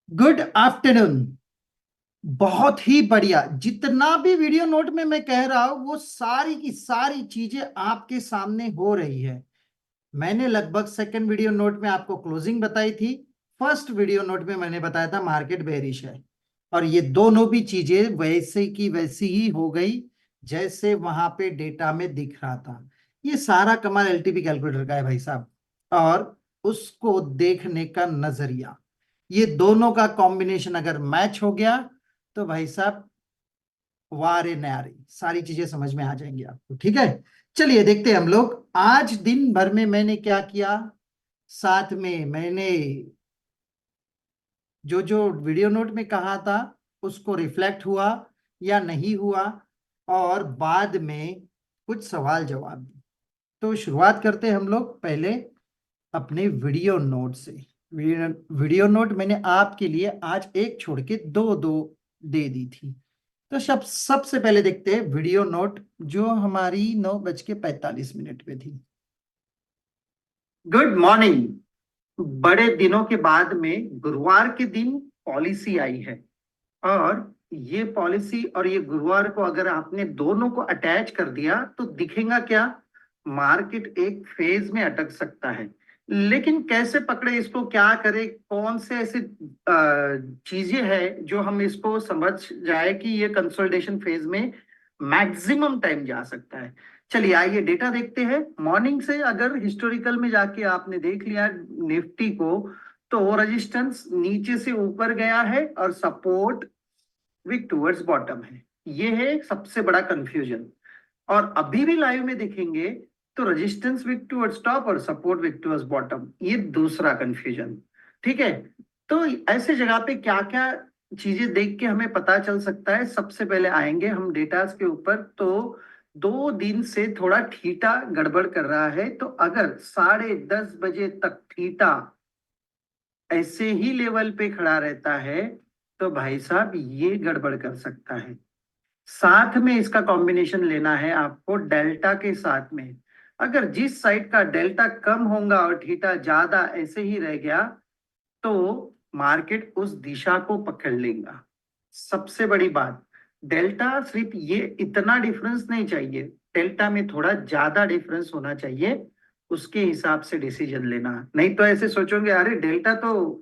Good afternoon. बहुत ही बढ़िया। जितना भी वीडियो नोट में मैं कह रहा हूं वो सारी की सारी चीजें आपके सामने हो रही है। मैंने लगभग सेकंड वीडियो नोट में आपको क्लोजिंग बताई थी। फर्स्ट वीडियो नोट में मैंने बताया था मार्केट बेरिश है। और ये दोनों भी चीजें वैसे की वैसी ही हो गई जैसे वहां पे डेटा में दिख रहा था। ये सारा कमाल एलटीपी कैलकुलेटर का है भाई साहब। और उसको देखने का नजरिया, ये दोनों का कॉम्बिनेशन अगर मैच हो गया तो भाई साहब वारे न्यारे सारी चीजें समझ में आ जाएंगी आपको। ठीक है, चलिए देखते हैं हम लोग आज दिन भर में मैंने क्या किया। साथ में मैंने जो जो वीडियो नोट में कहा था उसको रिफ्लेक्ट हुआ या नहीं हुआ, और बाद में कुछ सवाल जवाब दिए। तो शुरुआत करते हैं हम लोग पहले अपने वीडियो नोट से। वीडियो नोट मैंने आपके लिए आज एक छोड़ के दो दो दे दी थी। तो सबसे पहले देखते हैं वीडियो नोट जो हमारी 9:45 पे थी। Good morning. बड़े दिनों के बाद में गुरुवार के दिन पॉलिसी आई है। और ये पॉलिसी और ये गुरुवार को अगर आपने दोनों को अटैच कर दिया तो दिखेगा क्या, मार्केट एक फेज में अटक सकता है। लेकिन कैसे पकड़े इसको, क्या करे, कौन से ऐसे चीजें हैं जो हम इसको समझ जाए कि ये कंसोलिडेशन फेज में मैक्सिमम टाइम जा सकता है। चलिए आइए डेटा देखते हैं। मॉर्निंग से अगर हिस्टोरिकल में जाके आपने देख लिया निफ्टी को, तो रेजिस्टेंस नीचे से ऊपर गया है और सपोर्ट विक टूवर्ड्स बॉटम है। ये है सबसे बड़ा कंफ्यूजन। और अभी भी लाइव में देखेंगे तो रेजिस्टेंस विक टूवर्ड्स टॉप और सपोर्ट विक टूवर्ड्स बॉटम, ये दूसरा कंफ्यूजन। ठीक है, तो ऐसे जगह पे क्या क्या चीजें देख के हमें पता चल सकता है। सबसे पहले आएंगे हम डेटास के ऊपर। तो 2 दिन से थोड़ा थीटा गड़बड़ कर रहा है, तो अगर 10:30 बजे तक थीटा ऐसे ही लेवल पे खड़ा रहता है तो भाई साहब ये गड़बड़ कर सकता है। साथ में इसका कॉम्बिनेशन लेना है आपको डेल्टा के साथ में। अगर जिस साइड का डेल्टा कम होगा और थीटा ज्यादा ऐसे ही रह गया तो मार्केट उस दिशा को पकड़ लेगा। सबसे बड़ी बात, डेल्टा सिर्फ ये इतना डिफरेंस नहीं चाहिए, डेल्टा में थोड़ा ज्यादा डिफरेंस होना चाहिए। उसके हिसाब से डिसीजन लेना, नहीं तो ऐसे सोचोगे अरे डेल्टा तो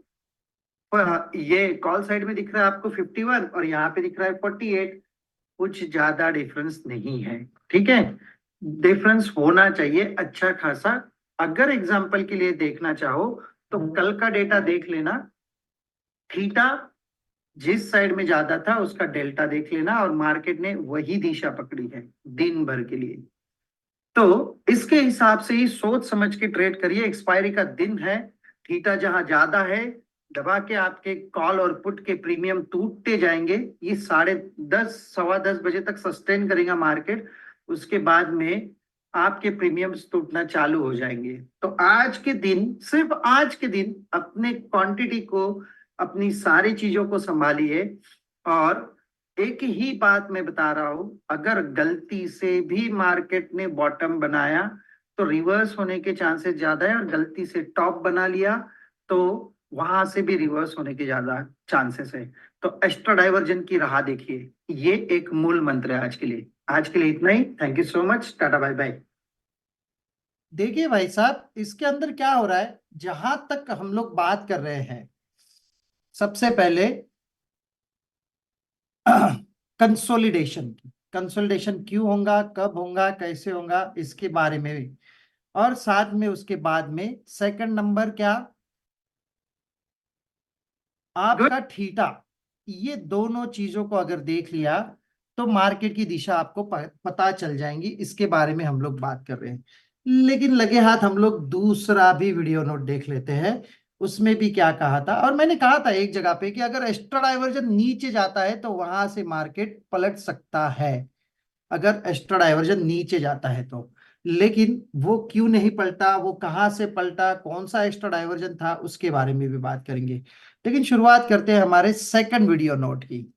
ये कॉल साइड में दिख रहा है आपको 51 और यहाँ पे दिख रहा है 48, कुछ ज्यादा डिफरेंस नहीं है। ठीक है, डिफरेंस होना चाहिए अच्छा खासा। अगर एग्जाम्पल के लिए देखना चाहो तो कल का डेटा देख लेना। थीटा जिस साइड में ज्यादा था उसका डेल्टा देख लेना, और मार्केट ने वही दिशा पकड़ी है दिन भर के लिए। तो इसके हिसाब से ही सोच समझ के ट्रेड करिए। एक्सपायरी का दिन है, थीटा जहां ज्यादा है दबा के आपके कॉल और पुट के प्रीमियम टूटते जाएंगे। ये 10:30 10:15 बजे तक सस्टेन करेगा मार्केट। उसके बाद में आपके प्रीमियम्स टूटना चालू हो जाएंगे। तो आज के दिन, सिर्फ आज के दिन अपने क्वांटिटी को, अपनी सारी चीजों को संभालिए। और एक ही बात मैं बता रहा हूं, अगर गलती से भी मार्केट ने बॉटम बनाया तो रिवर्स होने के चांसेस ज्यादा है, और गलती से टॉप बना लिया तो वहां से भी रिवर्स होने के ज्यादा चांसेस है। तो एक्स्ट्रा डाइवर्जन की राह देखिए, ये एक मूल मंत्र है आज के लिए। आज के लिए इतना ही। Thank you so much, tata bye bye. देखिए भाई साहब, इसके अंदर क्या हो रहा है, जहां तक हम लोग बात कर रहे हैं, सबसे पहले कंसोलिडेशन की। कंसोलिडेशन क्यों होगा, कब होगा, कैसे होगा, इसके बारे में भी। और साथ में उसके बाद में सेकंड नंबर क्या, आपका थीटा। ये दोनों चीजों को अगर देख लिया तो मार्केट की दिशा आपको पता चल जाएंगी। इसके बारे में हम लोग बात कर रहे हैं। लेकिन लगे हाथ हम लोग दूसरा भी वीडियो नोट देख लेते हैं। उसमें भी क्या कहा था, और मैंने कहा था एक जगह पे कि अगर एक्स्ट्रा डाइवर्जन नीचे जाता है तो वहां से मार्केट पलट सकता है। अगर एक्स्ट्रा डाइवर्जन नीचे जाता है तो, लेकिन वो क्यों नहीं पलटा, वो कहाँ से पलटा, कौन सा एक्स्ट्रा डाइवर्जन था, उसके बारे में भी बात करेंगे। लेकिन शुरुआत करते हैं हमारे सेकंड वीडियो नोट की।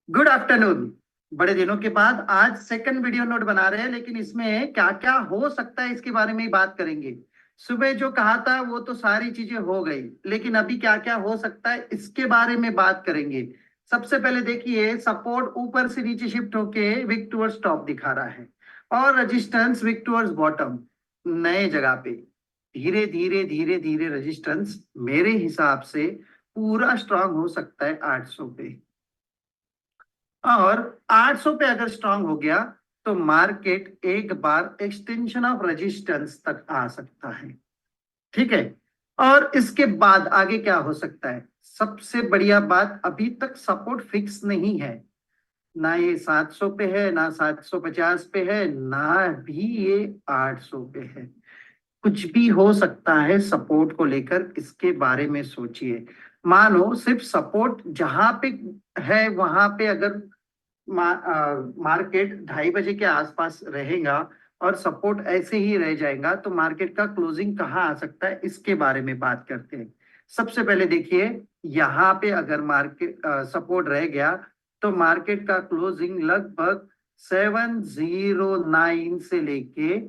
Good afternoon. बड़े दिनों के बाद आज सेकंड वीडियो नोट बना रहे हैं, लेकिन इसमें क्या क्या हो सकता है इसके बारे में ही बात करेंगे। सुबह जो कहा था वो तो सारी चीजें हो गई, लेकिन अभी क्या क्या हो सकता है इसके बारे में बात करेंगे। सबसे पहले देखिए, सपोर्ट ऊपर से नीचे शिफ्ट होके विक टूवर्ड्स टॉप दिखा रहा है, और रेजिस्टेंस विक टूवर्ड्स बॉटम, नए जगह पे। धीरे धीरे धीरे धीरे रेजिस्टेंस मेरे हिसाब से पूरा स्ट्रांग हो सकता है 800 पे, और 800 पे अगर स्ट्रांग हो गया तो मार्केट एक बार एक्सटेंशन ऑफ रेजिस्टेंस तक आ सकता है। ठीक है, और इसके बाद आगे क्या हो सकता है? सबसे बढ़िया बात, अभी तक सपोर्ट फिक्स नहीं है, ना ये 700 पे है, ना 750 पे है, ना भी ये 800 पे है। कुछ भी हो सकता है सपोर्ट को लेकर, इसके बारे में सोचिए। मानो सिर्फ सपोर्ट जहां पे है वहां पे अगर मार्केट 2:30 बजे के आसपास रहेगा और सपोर्ट ऐसे ही रह जाएगा, तो मार्केट का क्लोजिंग कहाँ आ सकता है, इसके बारे में बात करते हैं। सबसे पहले देखिए, यहाँ पे अगर मार्केट सपोर्ट रह गया तो मार्केट का क्लोजिंग लगभग 709 से लेके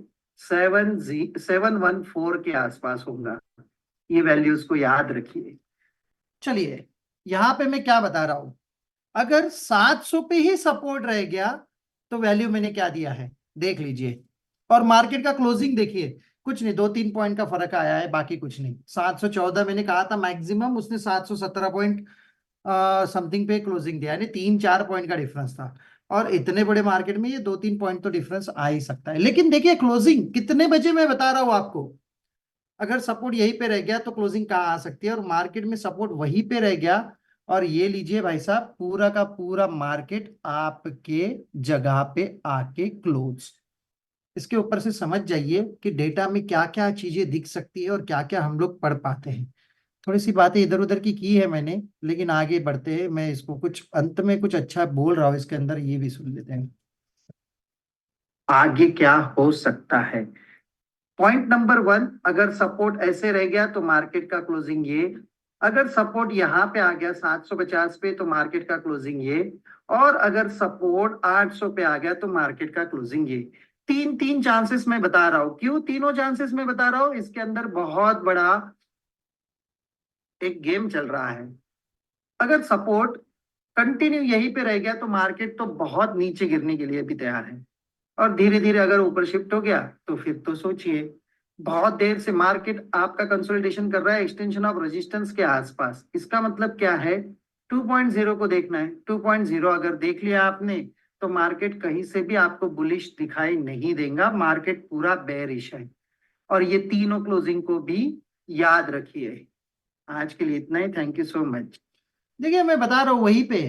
714 के आसपास होगा। ये वैल्यूज को याद रखिए। चलिए, यहां पे मैं क्या बता रहा हूं, अगर 700 पे ही सपोर्ट रह गया तो वैल्यू मैंने क्या दिया है देख लीजिए, और मार्केट का क्लोजिंग देखिए, कुछ नहीं, 2-3 पॉइंट का फर्क आया है, बाकी कुछ नहीं। 714 मैंने कहा था मैक्सिमम, उसने 717 पॉइंट समथिंग पे क्लोजिंग दिया, यानी 3-4 पॉइंट का डिफरेंस था। और इतने बड़े मार्केट में ये 2-3 पॉइंट तो डिफरेंस आ ही सकता है। लेकिन देखिए क्लोजिंग कितने बजे मैं बता रहा हूं आपको, अगर सपोर्ट यहीं पे रह गया तो क्लोजिंग कहाँ आ सकती है, और मार्केट में सपोर्ट वहीं पे रह गया, और ये लीजिए भाई साहब, पूरा का पूरा मार्केट आपके जगह पे आके क्लोज। इसके ऊपर से समझ जाइए कि डेटा में क्या क्या चीजें दिख सकती है और क्या क्या हम लोग पढ़ पाते हैं। थोड़ी सी बातें इधर उधर की है मैंने, लेकिन आगे बढ़ते हैं, मैं इसको कुछ अंत में कुछ अच्छा बोल रहा हूँ इसके अंदर, ये भी सुन लेते हैं। आगे क्या हो सकता है? पॉइंट नंबर 1, अगर सपोर्ट ऐसे रह गया तो मार्केट का क्लोजिंग ये, अगर सपोर्ट यहां पे आ गया 750 पे तो मार्केट का क्लोजिंग ये, और अगर सपोर्ट 800 पे आ गया तो मार्केट का क्लोजिंग ये। तीन तीन चांसेस मैं बता रहा हूं। क्यों तीनों चांसेस मैं बता रहा हूं? इसके अंदर बहुत बड़ा एक गेम चल रहा है। अगर सपोर्ट कंटिन्यू यहीं पे रह गया तो मार्केट तो बहुत नीचे गिरने के लिए भी तैयार है, और धीरे धीरे अगर ऊपर शिफ्ट हो गया तो फिर तो सोचिए, बहुत देर से मार्केट आपका कंसोलिडेशन कर रहा है एक्सटेंशन ऑफ रेजिस्टेंस के आसपास। इसका मतलब क्या है? 2.0 को देखना है। 2.0 अगर देख लिया आपने तो मार्केट कहीं से भी आपको बुलिश दिखाई नहीं देगा, मार्केट पूरा बेरिश है। और ये तीनों क्लोजिंग को भी याद रखिए। आज के लिए इतना ही। Thank you so much. देखिए मैं बता रहा हूँ वहीं पे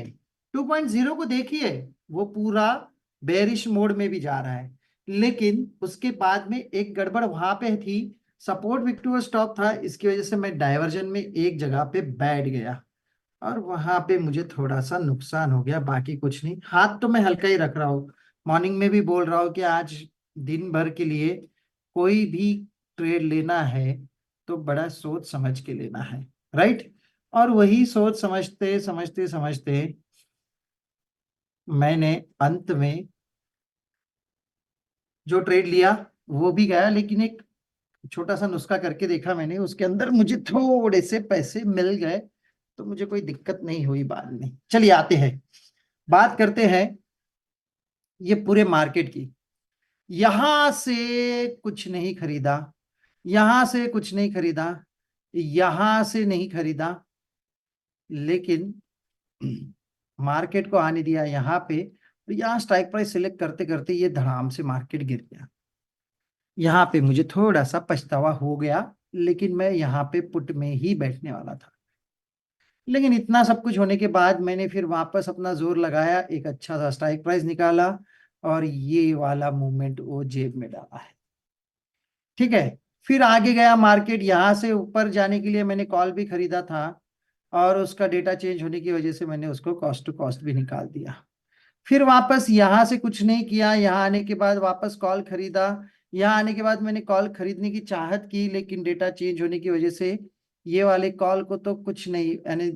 2.0 को देखिए, वो पूरा बेरिश मोड में भी जा रहा है, लेकिन उसके बाद में एक गड़बड़ वहां पे थी, सपोर्ट विक्टोरिया स्टॉप था, इसकी वजह से मैं डाइवर्जन में एक जगह पे बैठ गया, और वहां पे मुझे थोड़ा सा नुकसान हो गया, बाकी कुछ नहीं। हाथ तो मैं हल्का ही रख रहा हूँ, मॉर्निंग में भी बोल रहा हूँ कि आज दिन भर के लिए कोई भी ट्रेड लेना है तो बड़ा सोच समझ के लेना है, राइट। और वही सोच समझते समझते समझते मैंने अंत में जो ट्रेड लिया वो भी गया, लेकिन एक छोटा सा नुस्खा करके देखा मैंने, उसके अंदर मुझे थोड़े से पैसे मिल गए, तो मुझे कोई दिक्कत नहीं हुई बाद में। चलिए आते हैं, बात करते हैं ये पूरे मार्केट की। यहां से कुछ नहीं खरीदा, यहां से कुछ नहीं खरीदा, यहां से नहीं खरीदा, लेकिन मार्केट को आने दिया यहाँ पे, तो यहाँ स्ट्राइक प्राइस सिलेक्ट करते करते ये धड़ाम से मार्केट गिर गया। यहाँ पे मुझे थोड़ा सा पछतावा हो गया, लेकिन मैं यहाँ पे पुट में ही बैठने वाला था। लेकिन इतना सब कुछ होने के बाद मैंने फिर वापस अपना जोर लगाया, एक अच्छा सा स्ट्राइक प्राइस निकाला, और ये वाला मूवमेंट वो जेब में डाला है। ठीक है, फिर आगे गया मार्केट, यहाँ से ऊपर जाने के लिए मैंने कॉल भी खरीदा था, और उसका डेटा चेंज होने की वजह से मैंने उसको कॉस्ट टू कॉस्ट भी निकाल दिया। फिर वापस यहाँ से कुछ नहीं किया, यहाँ आने के बाद वापस कॉल खरीदा, यहाँ आने के बाद मैंने कॉल खरीदने की चाहत की, लेकिन डेटा चेंज होने की वजह से ये वाले कॉल को तो कुछ नहीं, यानी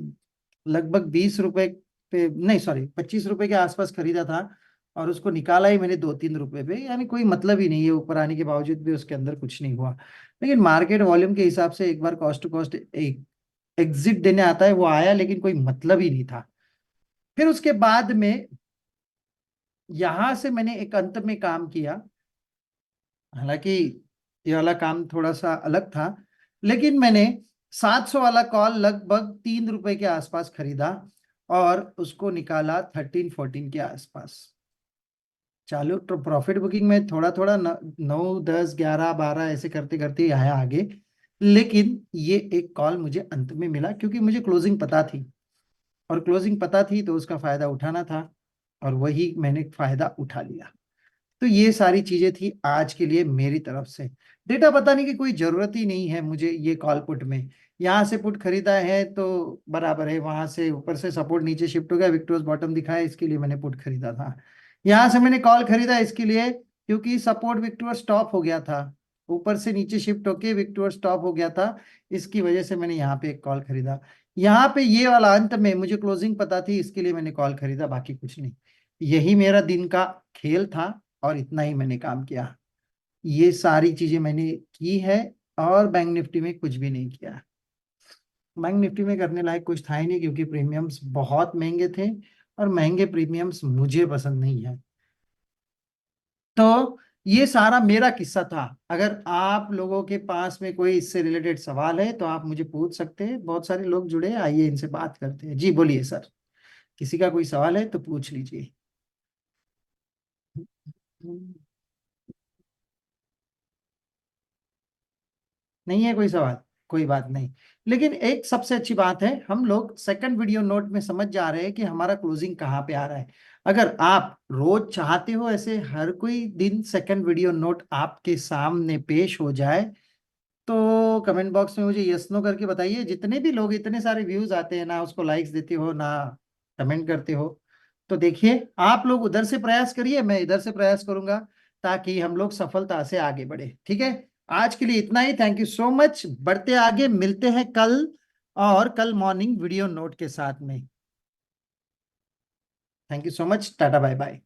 लगभग 20 रुपए पे, नहीं सॉरी 25 रुपए के आसपास खरीदा था, और उसको निकाला ही मैंने 2-3 रुपए पे, यानी कोई मतलब ही नहीं है, ऊपर आने के बावजूद भी उसके अंदर कुछ नहीं हुआ। लेकिन मार्केट वॉल्यूम के हिसाब से एक बार कॉस्ट टू कॉस्ट एक एग्जिट देने आता है, वो आया, लेकिन कोई मतलब ही नहीं था। फिर उसके बाद में यहां से मैंने एक अंत में काम किया, हालांकि ये वाला काम थोड़ा सा अलग था, लेकिन मैंने 700 वाला कॉल लगभग 3 रुपए के आसपास खरीदा और उसको निकाला 13-14 के आसपास। चालू तो प्रॉफिट बुकिंग में थोड़ा थोड़ा 9, 10, 11, 12 ऐसे करते करते ही आया आगे। लेकिन ये एक कॉल मुझे अंत में मिला क्योंकि मुझे क्लोजिंग पता थी, और क्लोजिंग पता थी तो उसका फायदा उठाना था, और वही मैंने फायदा उठा लिया। तो ये सारी चीजें थी आज के लिए मेरी तरफ से। डेटा बताने की कोई जरूरत ही नहीं है मुझे ये कॉल पुट में। यहाँ से पुट खरीदा है तो बराबर है, वहां से ऊपर से सपोर्ट नीचे शिफ्ट हो गया, विक्टोर्स बॉटम दिखाया, इसके लिए मैंने पुट खरीदा था। यहाँ से मैंने कॉल खरीदा इसके लिए क्योंकि सपोर्ट विक्टोर स्टॉप हो गया था, ऊपर से नीचे शिफ्ट होके विक्टोर स्टॉप हो गया था, इसकी वजह से मैंने यहाँ पे एक कॉल खरीदा। यहाँ पे ये वाला अंत में मुझे क्लोजिंग पता थी, इसके लिए मैंने कॉल खरीदा, बाकी कुछ नहीं। यही मेरा दिन का खेल था और इतना ही मैंने काम किया। ये सारी चीजें मैंने की है, और बैंक निफ्टी में कुछ भी नहीं किया। बैंक निफ्टी में करने लायक कुछ था ही नहीं क्योंकि प्रीमियम्स बहुत महंगे थे, और महंगे प्रीमियम्स मुझे पसंद नहीं है। तो ये सारा मेरा किस्सा था। अगर आप लोगों के पास में कोई इससे रिलेटेड सवाल है तो आप मुझे पूछ सकते हैं, बहुत सारे लोग जुड़े हैं, आइए इनसे बात करते हैं। जी बोलिए सर, किसी का कोई सवाल है तो पूछ लीजिए। नहीं है कोई सवाल, कोई बात नहीं। लेकिन एक सबसे अच्छी बात है, हम लोग सेकंड वीडियो नोट में समझ जा रहे हैं कि हमारा क्लोजिंग कहाँ पे आ रहा है। अगर आप रोज चाहते हो ऐसे हर कोई दिन सेकंड वीडियो नोट आपके सामने पेश हो जाए, तो कमेंट बॉक्स में मुझे यस नो करके बताइए। जितने भी लोग, इतने सारे व्यूज आते हैं ना, उसको लाइक्स देते हो ना कमेंट करते हो। तो देखिए, आप लोग उधर से प्रयास करिए, मैं इधर से प्रयास करूंगा, ताकि हम लोग सफलता से आगे बढ़े। ठीक है, आज के लिए इतना ही। थैंक यू सो मच, बढ़ते आगे, मिलते हैं कल, और कल मॉर्निंग वीडियो नोट के साथ में। Thank you so much, tata bye bye.